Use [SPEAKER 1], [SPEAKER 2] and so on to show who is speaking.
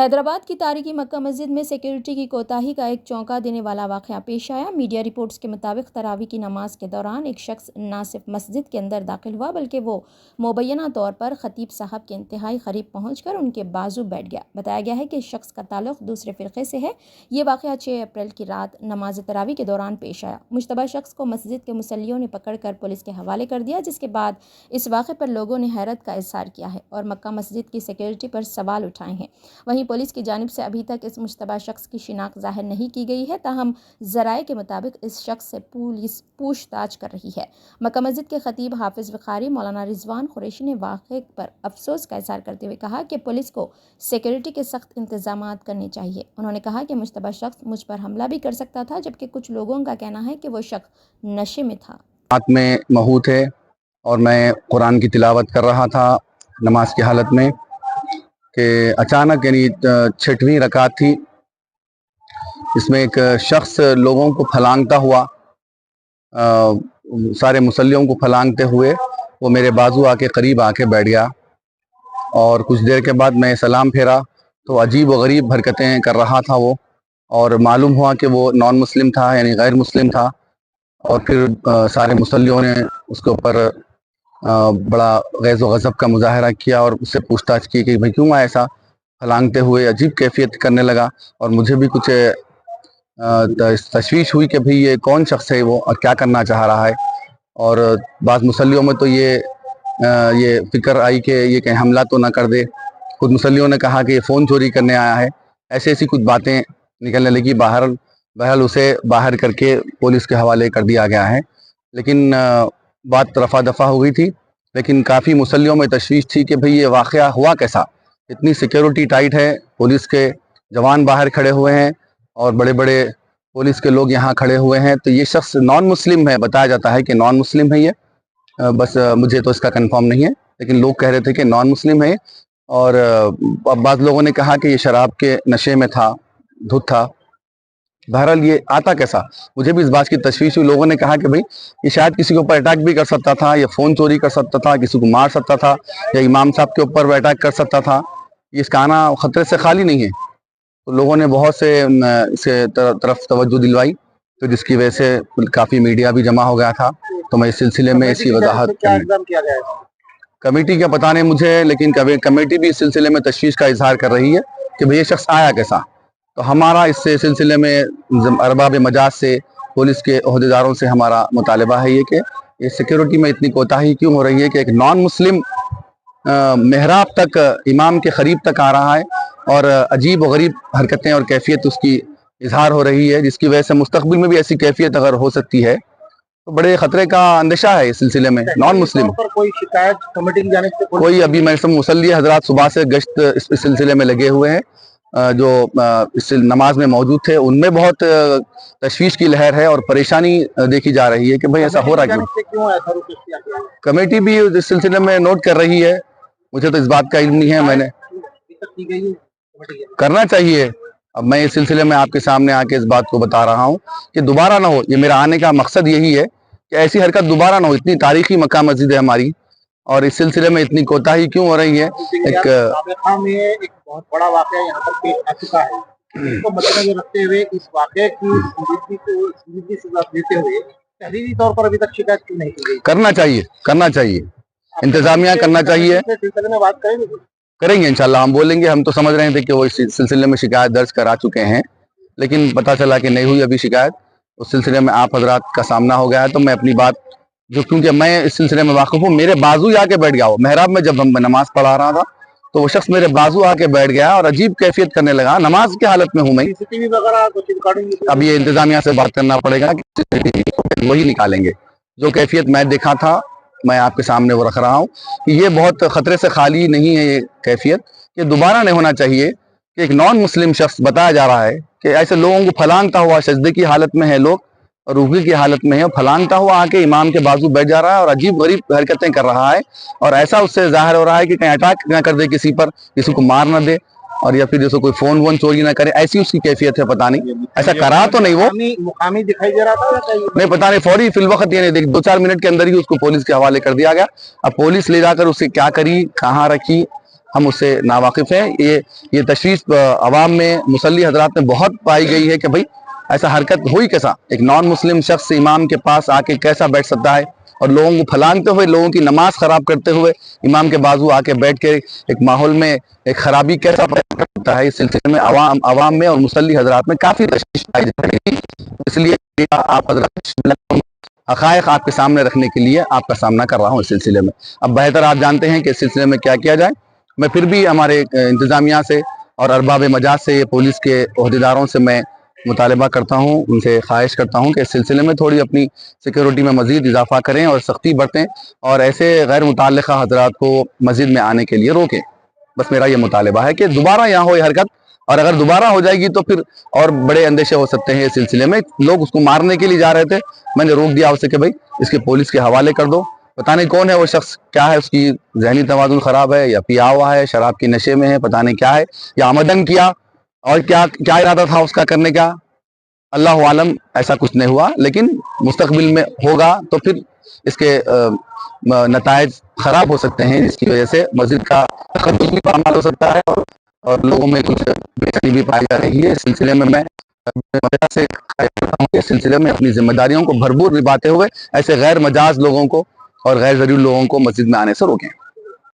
[SPEAKER 1] हैदराबाद की तारीखी मक्का मस्जिद में सिक्योरिटी की कोताही का एक चौंका देने वाला वाक़या पेश आया। मीडिया रिपोर्ट्स के मुताबिक तरावी की नमाज के दौरान एक शख्स न सिर्फ मस्जिद के अंदर दाखिल हुआ बल्कि वो मुबैना तौर पर ख़तीब साहब के इंतहाई करीब पहुंचकर उनके बाजू बैठ गया। बताया गया है कि इस शख्स का ताल्लुक़ दूसरे फ़िरक़े से है। ये वाक़या 6 अप्रैल की रात नमाज तरावी के दौरान पेश आया। मुश्तबा शख्स को मस्जिद के मुसल्लियों ने पकड़ कर पुलिस के हवाले कर दिया, जिसके बाद इस वाक़े पर लोगों ने हैरत का इज़हार किया है और मक्का मस्जिद की सिक्योरिटी पर सवाल उठाए हैं। वहीं पुलिस की जानिब से अभी तक इस मुश्तबा शख्स की शिनाख्त ज़ाहिर नहीं की गई है। ताहम ज़राए के मुताबिक इस शख्स से पुलिस पूछताछ कर रही है। मक्का मस्जिद के खतीब हाफिज़ वक़ारी मौलाना रिजवान कुरैशी ने वाक़े पर अफसोस का इज़हार करते हुए कहा कि पुलिस को सिक्योरिटी के सख्त इंतज़ामात करने चाहिए। उन्होंने कहा कि मुश्तबा शख्स मुझ पर हमला भी कर सकता था, जबकि कुछ लोगों का कहना है कि वो शख्स नशे में था।
[SPEAKER 2] रात में महू थे और मैं कुरान की तिलावत कर रहा था नमाज की हालत में कि अचानक यानी 6वीं रकात थी, इसमें एक शख्स लोगों को फलांगता हुआ सारे मुसल्लियों को फलांगते हुए वो मेरे बाजू आके करीब आके बैठ गया और कुछ देर के बाद मैं सलाम फेरा तो अजीब व गरीब हरकतें कर रहा था वो, और मालूम हुआ कि वो नॉन मुस्लिम था यानी गैर मुस्लिम था। और फिर सारे मुसल्लियों ने उसके ऊपर बड़ा गैज़ व गज़ब का मुजाहरा किया और उससे पूछताछ की कि भाई क्यों ऐसा फलांगते हुए अजीब कैफियत करने लगा। और मुझे भी कुछ तशवीश हुई कि भाई ये कौन शख्स है वो और क्या करना चाह रहा है। और बाज़ मुसल्लियों में तो ये फिक्र आई कि ये कहीं हमला तो ना कर दे। कुछ मुसल्लियों ने कहा कि ये फ़ोन चोरी करने आया है। ऐसी कुछ बातें निकलने लगी। बहरहाल उसे बाहर करके पुलिस के हवाले कर दिया गया है। लेकिन बात रफ़ा दफ़ा हो गई थी, लेकिन काफ़ी मुसल्लियों में तशवीश थी कि भाई ये वाक़या हुआ कैसा। इतनी सिक्योरिटी टाइट है, पुलिस के जवान बाहर खड़े हुए हैं और बड़े बड़े पुलिस के लोग यहाँ खड़े हुए हैं। तो ये शख्स नॉन मुस्लिम है, बताया जाता है कि नॉन मुस्लिम है ये। बस मुझे तो इसका कंफर्म नहीं है, लेकिन लोग कह रहे थे कि नॉन मुस्लिम है। और बाज़ लोगों ने कहा कि ये शराब के नशे में था, धुत था। बहरहाल ये आता कैसा, मुझे भी इस बात की तशवीश हुई। लोगों ने कहा कि भाई ये शायद किसी के ऊपर अटैक भी कर सकता था, या फ़ोन चोरी कर सकता था, किसी को मार सकता था, या इमाम साहब के ऊपर अटैक कर सकता था। इसका आना ख़तरे से खाली नहीं है। तो लोगों ने बहुत से इसे तरफ तवज्जो दिलवाई, तो जिसकी वजह से काफ़ी मीडिया भी जमा हो गया था। तो मैं इस सिलसिले में इसकी वजाहत कमेटी का पता नहीं मुझे, लेकिन कमेटी भी इस सिलसिले में तशवीश का इजहार कर रही है कि भाई ये शख्स आया कैसा। तो हमारा इस सिलसिले में अरबाब मजाज से, पुलिस के ओहदेदारों से हमारा मुतालबा है ये कि इस सिक्योरिटी में इतनी कोताही क्यों हो रही है कि एक नॉन मुस्लिम मेहराब तक, इमाम के करीब तक आ रहा है और अजीब व गरीब हरकतें और कैफियत उसकी इजहार हो रही है, जिसकी वजह से मुस्तकबिल में भी ऐसी कैफियत अगर हो सकती है तो बड़े खतरे का अंदेशा है इस सिलसिले में। नॉन मुस्लिम
[SPEAKER 3] पर कोई शिकायत कमेटी की जानिब से
[SPEAKER 2] कोई अभी मैं सब मुसल्ली हजरात सुबह से गश्त इस सिलसिले में लगे हुए हैं। जो इस नमाज में मौजूद थे उनमें बहुत तशवीश की लहर है और परेशानी देखी जा रही है कि भाई ऐसा हो रहा है क्यों। कमेटी भी इस सिलसिले में नोट कर रही है, मुझे तो इस बात का इल्म नहीं है। मैंने करना चाहिए। अब मैं इस सिलसिले में आपके सामने आके इस बात को बता रहा हूँ कि दोबारा ना हो। ये मेरा आने का मकसद यही है कि ऐसी हरकत दोबारा ना हो। इतनी तारीखी मक्का मस्जिद है हमारी, और इस सिलसिले में इतनी कोताही क्यों हो रही है। एक
[SPEAKER 3] बहुत बड़ा वाकया यहाँ पर पेश आ चुका है, इसको मद्देनजर रखते हुए इस वाकये की संजीदगी से लेते हुए तहरीरी तौर पर अभी तक शिकायत क्यों नहीं की गई।
[SPEAKER 2] करना चाहिए इंतजामिया करना चाहिए।
[SPEAKER 3] सिलसिले में बात
[SPEAKER 2] करेंगे इंशाल्लाह। हम बोलेंगे। हम तो समझ रहे थे कि वो इस सिलसिले में शिकायत दर्ज करा चुके हैं, लेकिन पता चला कि नहीं हुई अभी शिकायत। उस सिलसिले में आप हजरात का सामना हो गया है। तो मैं अपनी बात जो, क्योंकि मैं इस सिलसिले में वाकिफ हूँ, मेरे बाजू आके बैठ गया वो मेहराब में। जब हम नमाज पढ़ा रहा था तो वो शख्स मेरे बाजू आके बैठ गया और अजीब कैफियत करने लगा। नमाज की हालत में हूँ मैं। अब ये इंतजामिया से बात करना पड़ेगा कि वही निकालेंगे। जो कैफियत मैं देखा था मैं आपके सामने वो रख रहा हूँ कि ये बहुत खतरे से खाली नहीं है। ये कैफियत ये दोबारा नहीं होना चाहिए कि एक नॉन मुस्लिम शख्स, बताया जा रहा है कि ऐसे लोगों को फलांगता हुआ, सजदे की हालत में है लोग और रुकू की हालत में है, फलांगता हुआ आके इमाम के बाजू बैठ जा रहा है और अजीब गरीब हरकतें कर रहा है। और ऐसा उससे जाहिर हो रहा है कि कहीं अटैक ना कर दे किसी पर, किसी को मार ना दे, और या फिर जैसे कोई फोन वोन चोरी ना करे, ऐसी उसकी कैफियत है। पता नहीं ऐसा करा तो नहीं, वो
[SPEAKER 3] मुकामी दिखाई दे रहा था
[SPEAKER 2] नहीं, पता नहीं। फौरी फिल वक्त ये नहीं, 2-4 मिनट के अंदर ही उसको पुलिस के हवाले कर दिया गया। अब पुलिस ले जाकर उसे क्या करी, कहाँ रखी, हम उससे नावाकिफ हैं। ये तशवीश अवाम में मुसल्ली हजरात में बहुत पाई गई है कि भाई ऐसा हरकत हुई कैसा, एक नॉन मुस्लिम शख्स इमाम के पास आके कैसा बैठ सकता है और लोगों को फलांगते हुए, लोगों की नमाज खराब करते हुए इमाम के बाजू आके बैठ के एक माहौल में एक खराबी कैसा पैदा कर सकता है। इस सिलसिले में अवाम में और मुसल्ली हजरात में काफी तशवीश पाई जा रही है। इसलिए आप हजरात हक़ाइक़ आपके सामने रखने के लिए आपका सामना कर रहा हूँ इस सिलसिले में। अब बेहतर आप जानते हैं कि इस सिलसिले में क्या किया जाए। मैं फिर भी हमारे इंतज़ामिया से और अरबाब मजाज से, पुलिस के ओहदेदारों से मैं मुतालबा करता हूँ, उनसे ख्वाहिश करता हूँ कि इस सिलसिले में थोड़ी अपनी सिक्योरिटी में मज़ीद इजाफा करें और सख्ती बरतें और ऐसे गैर मुतल्लिक़ा हज़रात को मस्जिद में आने के लिए रोकें। बस मेरा ये मुतालबा है कि दोबारा यहाँ हो ये हरकत, और अगर दोबारा हो जाएगी तो फिर और बड़े अंदेशे हो सकते हैं। इस सिलसिले में लोग उसको मारने के लिए जा रहे थे, मैंने रोक दिया उसे कि भाई इसके पुलिस के हवाले कर दो। पता नहीं कौन है वो शख्स, क्या है उसकी जहनी तवाज़ुन ख़राब है या पिया हुआ है, शराब के नशे में है, पता नहीं क्या है, या आमदन किया और क्या क्या इरादा था उसका करने का, अल्लाह आलम। ऐसा कुछ नहीं हुआ, लेकिन मुस्तकबिल में होगा तो फिर इसके नतायज खराब हो सकते हैं, जिसकी वजह से मस्जिद का तक़द्दुस भी पामाल हो सकता है और लोगों में कुछ बेचैनी भी पाई जा रही है। इस सिलसिले में मैं से इस सिलसिले में अपनी जिम्मेदारियों को भरपूर निभाते हुए ऐसे गैर मजाज लोगों को और गैर ज़रूरी लोगों को मस्जिद में आने से रोकें।